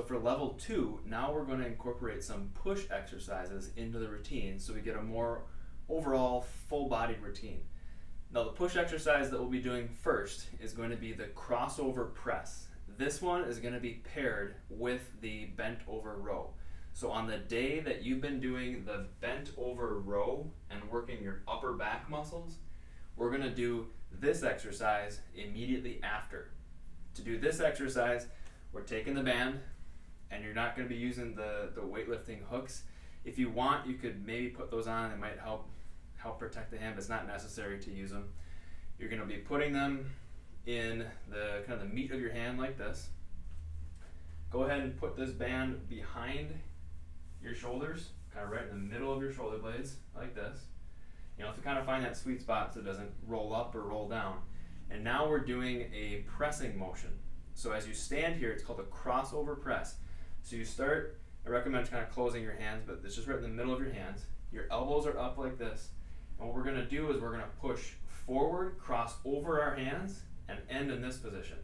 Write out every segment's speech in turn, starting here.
for level 2, now we're going to incorporate some push exercises into the routine so we get a more overall full-bodied routine. Now the push exercise that we'll be doing first is going to be the crossover press. This one is going to be paired with the bent over row. So on the day that you've been doing the bent over row and working your upper back muscles, we're going to do this exercise immediately after. To do this exercise, we're taking the band, and you're not going to be using the weightlifting hooks. If you want, you could maybe put those on. It might help protect the hand, but it's not necessary to use them. You're going to be putting them in the kind of the meat of your hand like this. Go ahead and put this band behind your shoulders, kind of right in the middle of your shoulder blades like this. You know, to kind of find that sweet spot so it doesn't roll up or roll down. And now we're doing a pressing motion. So as you stand here, it's called a crossover press. So you start, I recommend kind of closing your hands, but it's just right in the middle of your hands. Your elbows are up like this. And what we're going to do is we're going to push forward, cross over our hands, and end in this position.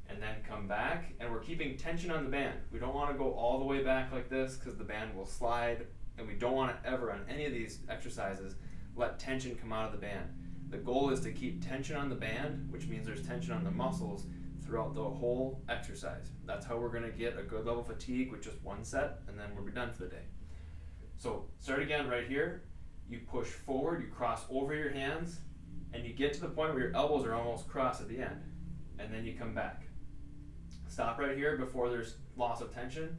And then come back, and we're keeping tension on the band. We don't want to go all the way back like this because the band will slide, and we don't want to ever, on any of these exercises, let tension come out of the band. The goal is to keep tension on the band, which means there's tension on the muscles throughout the whole exercise. That's how we're going to get a good level of fatigue with just one set, and then we'll be done for the day. So start again right here. You push forward, you cross over your hands, and you get to the point where your elbows are almost crossed at the end, and then you come back. Stop right here before there's loss of tension,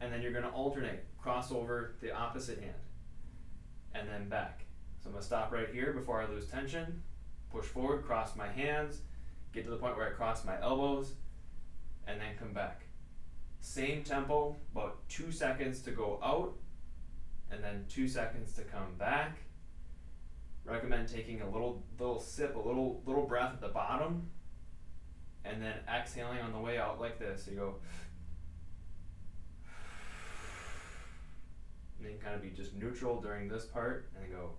and then you're going to alternate, cross over the opposite hand, and then back. So I'm going to stop right here before I lose tension, push forward, cross my hands, get to the point where I cross my elbows, and then come back. Same tempo, about 2 seconds to go out, and then 2 seconds to come back. Recommend taking a little sip, a little breath at the bottom, and then exhaling on the way out like this. So you go, and then kind of be just neutral during this part, and then go.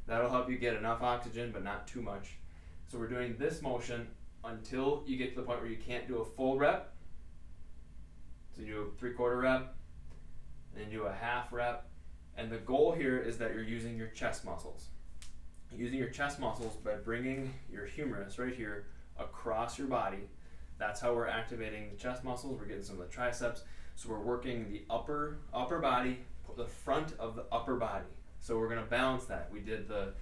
That'll help you get enough oxygen, but not too much. So we're doing this motion until you get to the point where you can't do a full rep. So you do a 3/4 rep, and then you do a half rep. And the goal here is that you're using your chest muscles. Using your chest muscles by bringing your humerus right here across your body. That's how we're activating the chest muscles. We're getting some of the triceps. So we're working the upper body, the front of the upper body. So we're going to balance that. We did the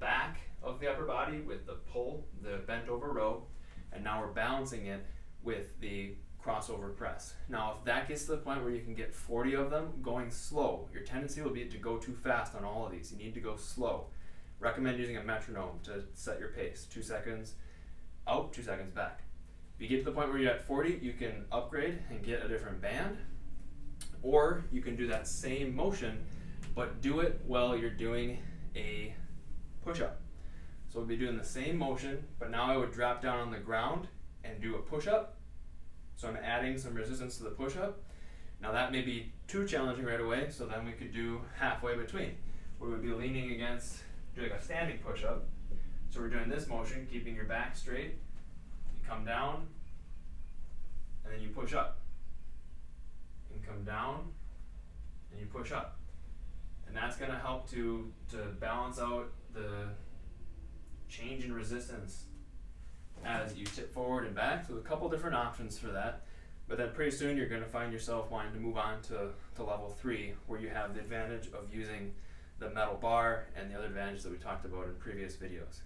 back of the upper body with the pull, the bent over row, and now we're balancing it with the crossover press. Now if that gets to the point where you can get 40 of them going slow, your tendency will be to go too fast on all of these. You need to go slow. Recommend using a metronome to set your pace. 2 seconds out, 2 seconds back. If you get to the point where you're at 40, you can upgrade and get a different band, or you can do that same motion but do it while you're doing a push-up. So we'll be doing the same motion, but now I would drop down on the ground and do a push-up. So I'm adding some resistance to the push-up. Now that may be too challenging right away, so then we could do halfway between. We would be leaning against, doing a standing push-up. So we're doing this motion, keeping your back straight. You come down, and then you push up. And come down, and you push up. And that's going to help to balance out the change in resistance as you tip forward and back. So there's a couple different options for that. But then pretty soon you're going to find yourself wanting to move on to level 3, where you have the advantage of using the metal bar and the other advantages that we talked about in previous videos.